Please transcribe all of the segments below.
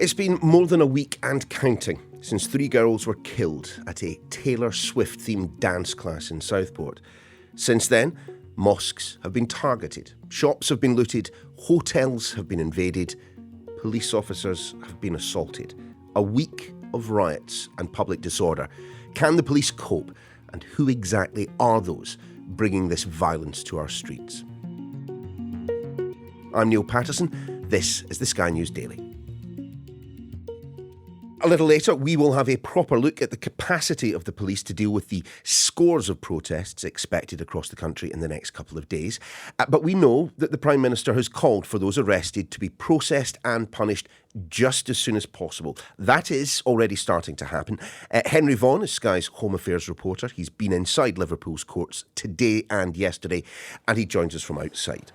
It's been more than a week and counting since 3 girls were killed at a Taylor Swift-themed dance class in Southport. Since then, mosques have been targeted, shops have been looted, hotels have been invaded, police officers have been assaulted. A week of riots and public disorder. Can the police cope? And who exactly are those bringing this violence to our streets? I'm Niall Paterson. This is the Sky News Daily. A little later, we will have a proper look at the capacity of the police to deal with the scores of protests expected across the country in the next couple of days. But we know that the Prime Minister has called for those arrested to be processed and punished just as soon as possible. That is already starting to happen. Henry Vaughan is Sky's Home Affairs reporter. He's been inside Liverpool's courts today and yesterday, and he joins us from outside.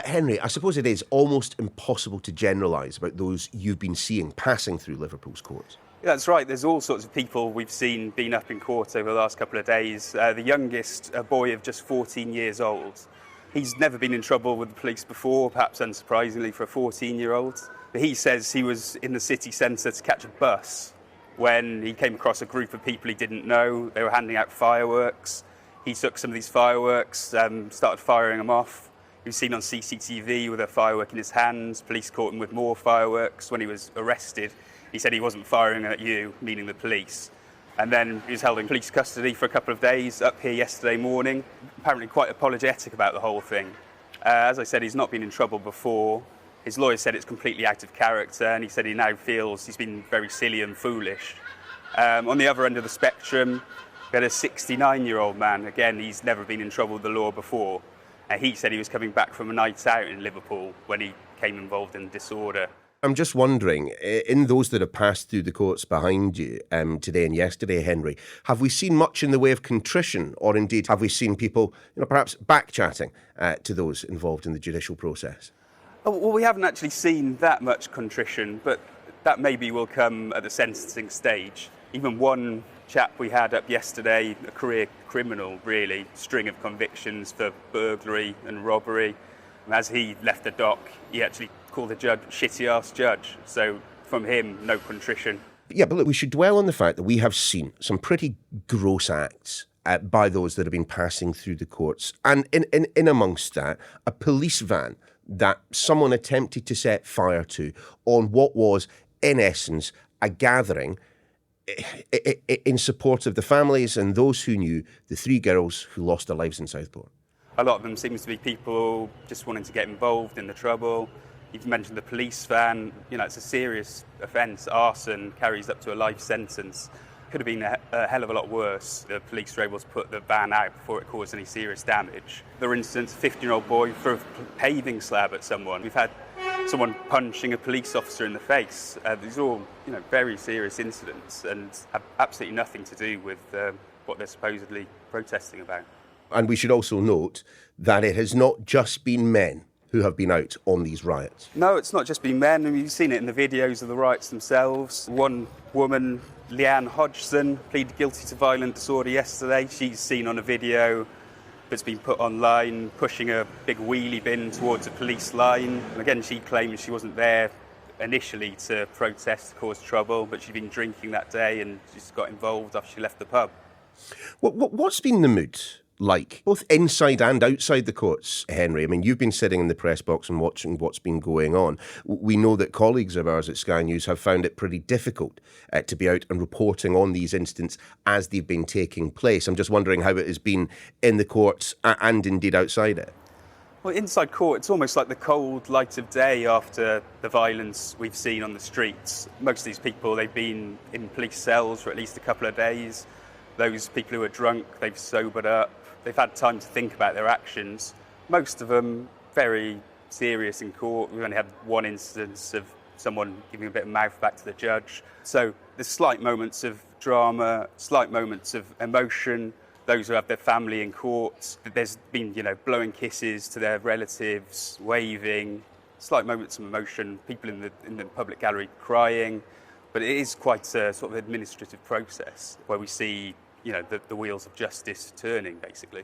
Henry, I suppose it is almost impossible to generalise about those you've been seeing passing through Liverpool's courts. Yeah, that's right. There's all sorts of people we've seen been up in court over the last couple of days. The youngest, a boy of just 14 years old. He's never been in trouble with the police before, perhaps unsurprisingly for a 14-year-old. But he says he was in the city centre to catch a bus when he came across a group of people he didn't know. They were handing out fireworks. He took some of these fireworks, started firing them off. He was seen on CCTV with a firework in his hands. Police caught him with more fireworks. When he was arrested, he said he wasn't firing at you, meaning the police. And then he was held in police custody for a couple of days up here yesterday morning, apparently quite apologetic about the whole thing. As I said, he's not been in trouble before. His lawyer said it's completely out of character, and he said he now feels he's been very silly and foolish. On the other end of the spectrum, we had a 69-year-old man. Again, he's never been in trouble with the law before. He said he was coming back from a night out in Liverpool when he came involved in disorder. I'm just wondering, in those that have passed through the courts behind you today and yesterday, Henry, have we seen much in the way of contrition, or indeed have we seen people, perhaps back-chatting to those involved in the judicial process? Well, we haven't actually seen that much contrition, but that maybe will come at the sentencing stage. Even one chap we had up yesterday, a career criminal really, string of convictions for burglary and robbery. And as he left the dock, he actually called the judge shitty-ass judge. So from him, no contrition. Yeah, but look, we should dwell on the fact that we have seen some pretty gross acts by those that have been passing through the courts. And in amongst that, a police van that someone attempted to set fire to on what was, in essence, a gathering in support of the families and those who knew the 3 girls who lost their lives in Southport. A lot of them seems to be people just wanting to get involved in the trouble. You've mentioned the police van. It's a serious offence. Arson carries up to a life sentence. Could have been a hell of a lot worse. The police were able to put the van out before it caused any serious damage. For instance, a 15-year-old boy threw a paving slab at someone. We've had someone punching a police officer in the face. These are all, very serious incidents and have absolutely nothing to do with what they're supposedly protesting about. And we should also note that it has not just been men who have been out on these riots. No, it's not just been men. You've seen it in the videos of the riots themselves. One woman, Leanne Hodgson, pleaded guilty to violent disorder yesterday. She's seen on a video that's been put online, pushing a big wheelie bin towards a police line. And again, she claims she wasn't there initially to protest, to cause trouble, but she'd been drinking that day and just got involved after she left the pub. What's been the mood like, both inside and outside the courts, Henry? I mean, you've been sitting in the press box and watching what's been going on. We know that colleagues of ours at Sky News have found it pretty difficult to be out and reporting on these incidents as they've been taking place. I'm just wondering how it has been in the courts and indeed outside it. Well, inside court, it's almost like the cold light of day after the violence we've seen on the streets. Most of these people, they've been in police cells for at least a couple of days. Those people who are drunk, they've sobered up. They've had time to think about their actions. Most of them very serious in court. We've only had one instance of someone giving a bit of mouth back to the judge. So there's slight moments of drama, slight moments of emotion. Those who have their family in court, there's been, blowing kisses to their relatives, waving, slight moments of emotion, people in the public gallery crying. But it is quite a sort of administrative process where we see, the wheels of justice turning, basically.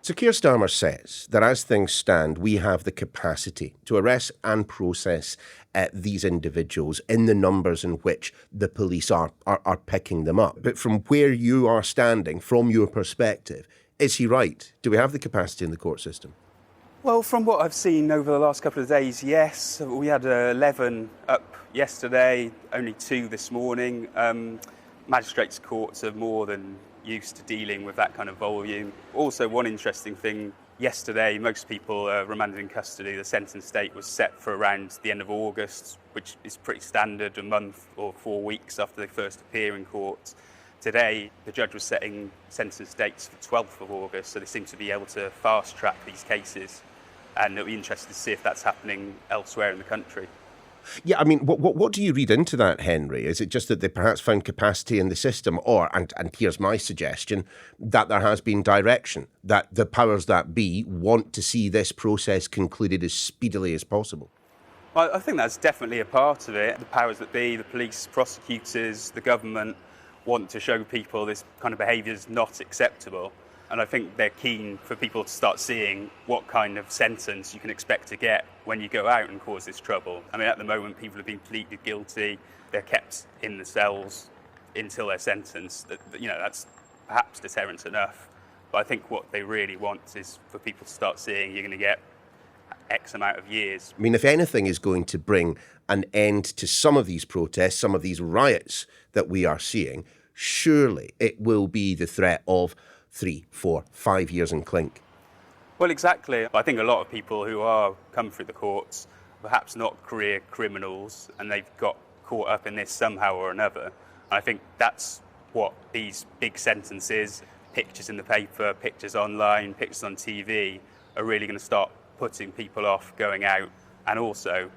So Keir Starmer says that as things stand, we have the capacity to arrest and process these individuals in the numbers in which the police are picking them up. But from where you are standing, from your perspective, is he right? Do we have the capacity in the court system? Well, from what I've seen over the last couple of days, yes. We had 11 up yesterday, only 2 this morning. Magistrates' courts are more than used to dealing with that kind of volume. Also, one interesting thing, yesterday most people remanded in custody. The sentence date was set for around the end of August, which is pretty standard, a month or 4 weeks after they first appear in court. Today, the judge was setting sentence dates for 12th of August, so they seem to be able to fast-track these cases, and it'll be interesting to see if that's happening elsewhere in the country. Yeah, I mean, what do you read into that, Henry? Is it just that they perhaps found capacity in the system, or, and here's my suggestion, that there has been direction, that the powers that be want to see this process concluded as speedily as possible? Well, I think that's definitely a part of it. The powers that be, the police, prosecutors, the government, want to show people this kind of behaviour is not acceptable. And I think they're keen for people to start seeing what kind of sentence you can expect to get when you go out and cause this trouble. I mean, at the moment, people have been pleaded guilty. They're kept in the cells until they're sentenced. That's perhaps deterrent enough. But I think what they really want is for people to start seeing you're going to get X amount of years. I mean, if anything is going to bring an end to some of these protests, some of these riots that we are seeing, surely it will be the threat of 3, 4, 5 years in clink. Well, exactly. I think a lot of people who are come through the courts, perhaps not career criminals, and they've got caught up in this somehow or another. And I think that's what these big sentences, pictures in the paper, pictures online, pictures on TV, are really going to start putting people off going out. And also,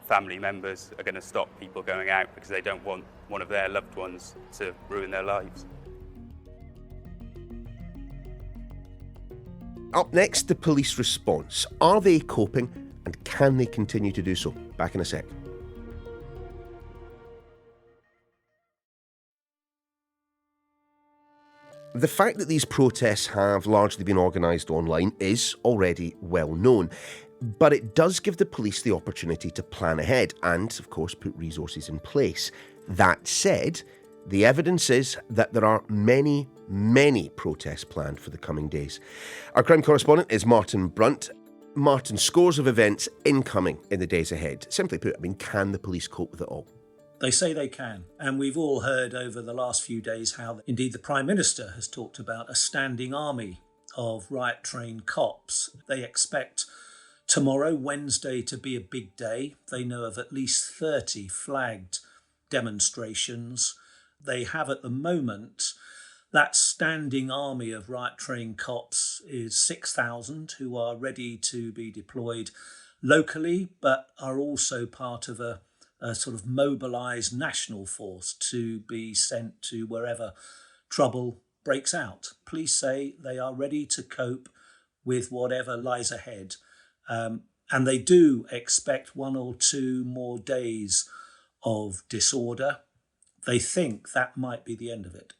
family members are going to stop people going out because they don't want one of their loved ones to ruin their lives. Up next, the police response. Are they coping, and can they continue to do so? Back in a sec. The fact that these protests have largely been organised online is already well known, but it does give the police the opportunity to plan ahead and, of course, put resources in place. That said, the evidence is that there are many protests planned for the coming days. Our crime correspondent is Martin Brunt. Martin, scores of events incoming in the days ahead. Simply put, I mean, can the police cope with it all? They say they can. And we've all heard over the last few days how, indeed, the Prime Minister has talked about a standing army of riot-trained cops. They expect tomorrow, Wednesday, to be a big day. They know of at least 30 flagged demonstrations. They have at the moment, that standing army of riot-trained cops is 6,000 who are ready to be deployed locally, but are also part of a sort of mobilised national force to be sent to wherever trouble breaks out. Police say they are ready to cope with whatever lies ahead. And they do expect 1 or 2 more days of disorder. They think that might be the end of it.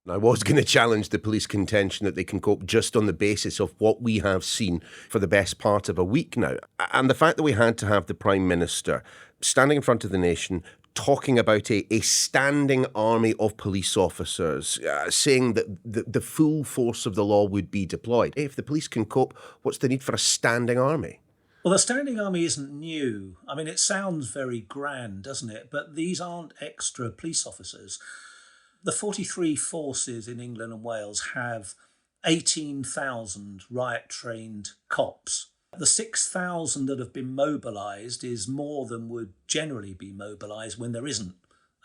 I was going to challenge the police contention that they can cope just on the basis of what we have seen for the best part of a week now. And the fact that we had to have the Prime Minister standing in front of the nation talking about a standing army of police officers, saying that the full force of the law would be deployed. If the police can cope, what's the need for a standing army? Well, the standing army isn't new. I mean, it sounds very grand, doesn't it? But these aren't extra police officers. The 43 forces in England and Wales have 18,000 riot-trained cops. The 6,000 that have been mobilised is more than would generally be mobilised when there isn't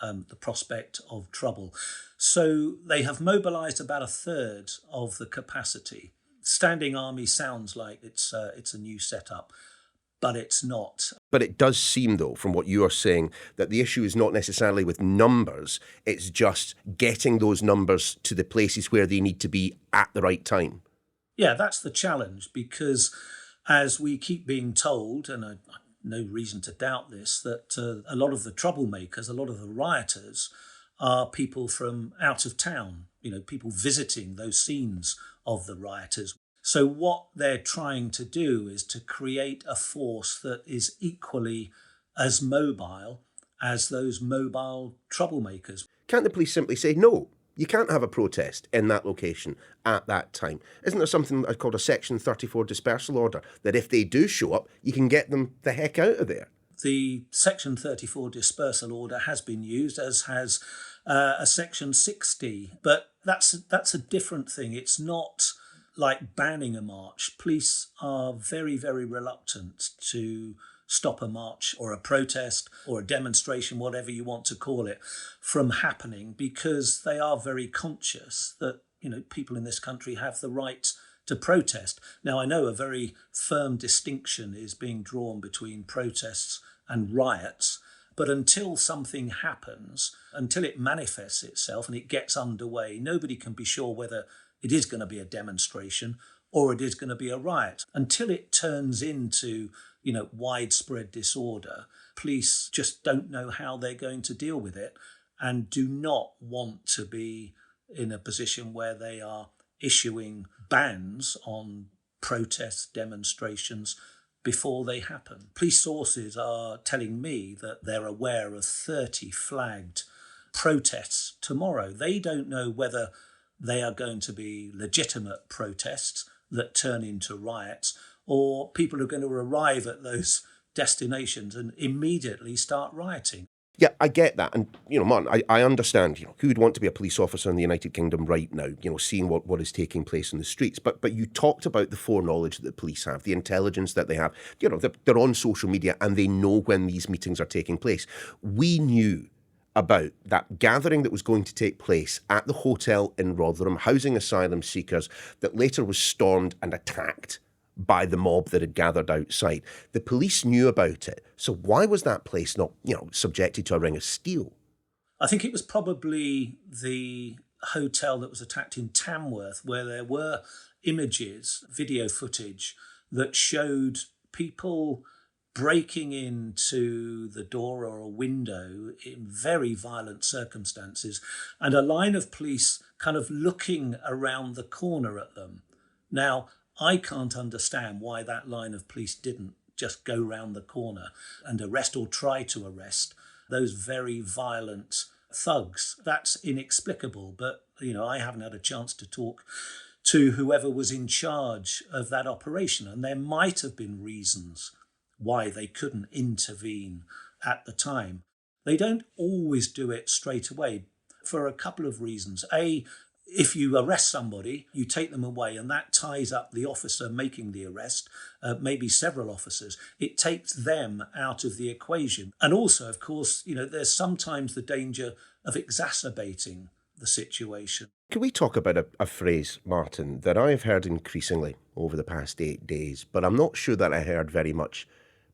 the prospect of trouble. So they have mobilised about 1/3 of the capacity. Standing army sounds like it's a new setup, but it's not. But it does seem, though, from what you are saying, that the issue is not necessarily with numbers, it's just getting those numbers to the places where they need to be at the right time. Yeah, that's the challenge, because as we keep being told, and I have no reason to doubt this, that a lot of the troublemakers, a lot of the rioters are people from out of town, people visiting those scenes of the rioters. So what they're trying to do is to create a force that is equally as mobile as those mobile troublemakers. Can't the police simply say, no, you can't have a protest in that location at that time? Isn't there something called a Section 34 dispersal order, that if they do show up, you can get them the heck out of there? The Section 34 dispersal order has been used, as has a Section 60, but that's a different thing. It's not like banning a march. Police are very, very reluctant to stop a march or a protest or a demonstration, whatever you want to call it, from happening, because they are very conscious that, people in this country have the right to protest. Now, I know a very firm distinction is being drawn between protests and riots, but until something happens, until it manifests itself and it gets underway, nobody can be sure whether it is going to be a demonstration or it is going to be a riot. Until it turns into, widespread disorder, police just don't know how they're going to deal with it and do not want to be in a position where they are issuing bans on protests, demonstrations before they happen. Police sources are telling me that they're aware of 30 flagged protests tomorrow. They don't know whether they are going to be legitimate protests that turn into riots, or people are going to arrive at those destinations and immediately start rioting. Yeah, I get that. And, Martin, I understand, who would want to be a police officer in the United Kingdom right now, seeing what is taking place in the streets. But you talked about the foreknowledge that the police have, the intelligence that they have. They're on social media and they know when these meetings are taking place. We knew about that gathering that was going to take place at the hotel in Rotherham, housing asylum seekers, that later was stormed and attacked by the mob that had gathered outside. The police knew about it. So why was that place not, subjected to a ring of steel? I think it was probably the hotel that was attacked in Tamworth, where there were images, video footage that showed people breaking into the door or a window in very violent circumstances, and a line of police kind of looking around the corner at them. Now, I can't understand why that line of police didn't just go round the corner and arrest or try to arrest those very violent thugs. That's inexplicable, but I haven't had a chance to talk to whoever was in charge of that operation, and there might have been reasons why they couldn't intervene at the time. They don't always do it straight away for a couple of reasons. A, if you arrest somebody, you take them away, and that ties up the officer making the arrest, maybe several officers. It takes them out of the equation. And also, of course, there's sometimes the danger of exacerbating the situation. Can we talk about a phrase, Martin, that I've heard increasingly over the past 8 days, but I'm not sure that I heard very much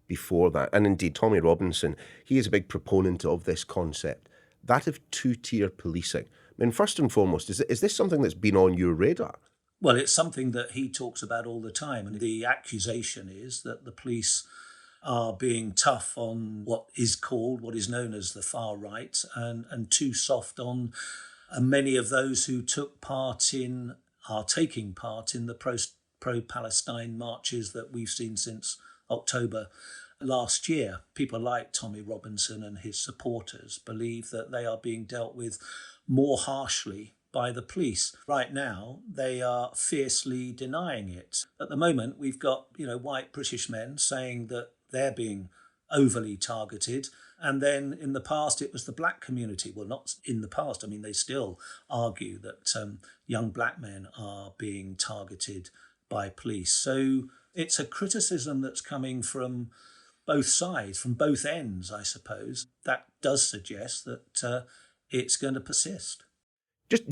before that. And indeed, Tommy Robinson, he is a big proponent of this concept, that of two-tier policing. I mean, first and foremost, is this something that's been on your radar? Well, it's something that he talks about all the time. And the accusation is that the police are being tough on what is known as the far right, and too soft on many of those who are taking part in the pro-Palestine marches that we've seen since October last year. People like Tommy Robinson and his supporters believe that they are being dealt with more harshly by the police. Right now, they are fiercely denying it. At the moment, we've got, white British men saying that they're being overly targeted. And then in the past, it was the black community. Well, not in the past. I mean, they still argue that young black men are being targeted by police. So it's a criticism that's coming from both sides, from both ends, I suppose. That does suggest that it's going to persist.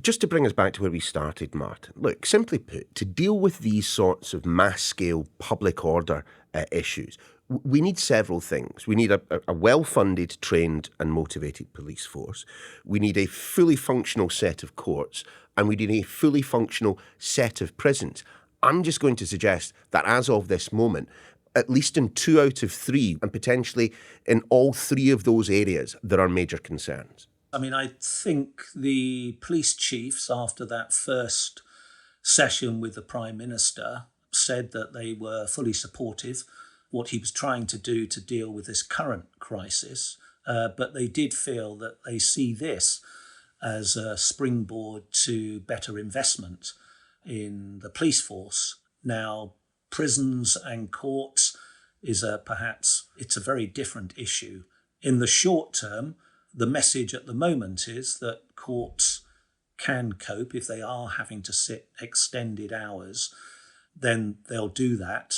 Just to bring us back to where we started, Martin, look, simply put, to deal with these sorts of mass-scale public order issues, we need several things. We need a well-funded, trained and motivated police force. We need a fully functional set of courts, and we need a fully functional set of prisons. I'm just going to suggest that as of this moment, at least in 2 out of 3, and potentially in all 3 of those areas, there are major concerns. I mean, I think the police chiefs, after that first session with the Prime Minister, said that they were fully supportive what he was trying to do to deal with this current crisis, but they did feel that they see this as a springboard to better investment in the police force. Now, prisons and courts is it's a very different issue. In the short term, the message at the moment is that courts can cope if they are having to sit extended hours, then they'll do that.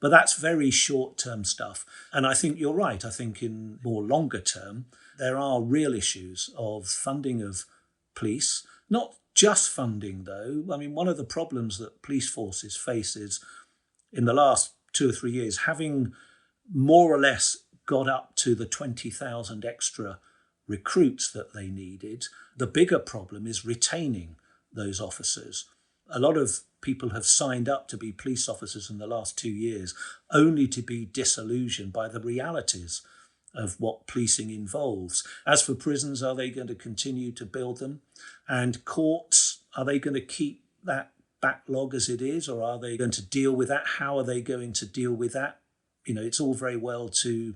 But that's very short-term stuff. And I think you're right. I think in more longer term, there are real issues of funding of police, not just funding though. I mean, one of the problems that police forces face is in the last 2 or 3 years, having more or less got up to the 20,000 extra recruits that they needed, the bigger problem is retaining those officers. A lot of people have signed up to be police officers in the last 2 years only to be disillusioned by the realities of what policing involves. As for prisons, are they going to continue to build them? And courts, are they going to keep that backlog as it is, or are they going to deal with that? How are they going to deal with that? You know, it's all very well to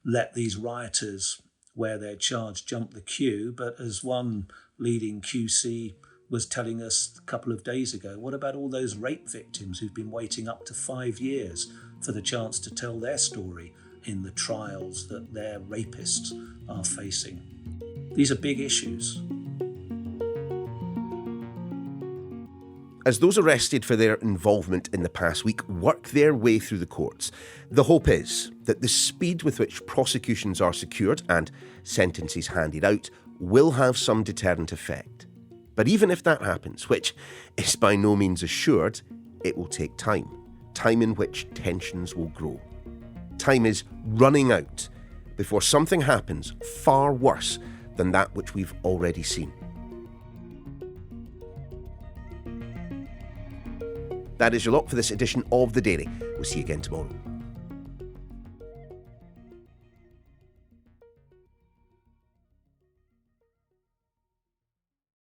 let these rioters where they're charged jump the queue, but as one leading QC was telling us a couple of days ago, what about all those rape victims who've been waiting up to 5 years for the chance to tell their story in the trials that their rapists are facing? These are big issues. As those arrested for their involvement in the past week work their way through the courts, the hope is that the speed with which prosecutions are secured and sentences handed out will have some deterrent effect. But even if that happens, which is by no means assured, it will take time. Time in which tensions will grow. Time is running out before something happens far worse than that which we've already seen. That is your lot for this edition of The Daily. We'll see you again tomorrow.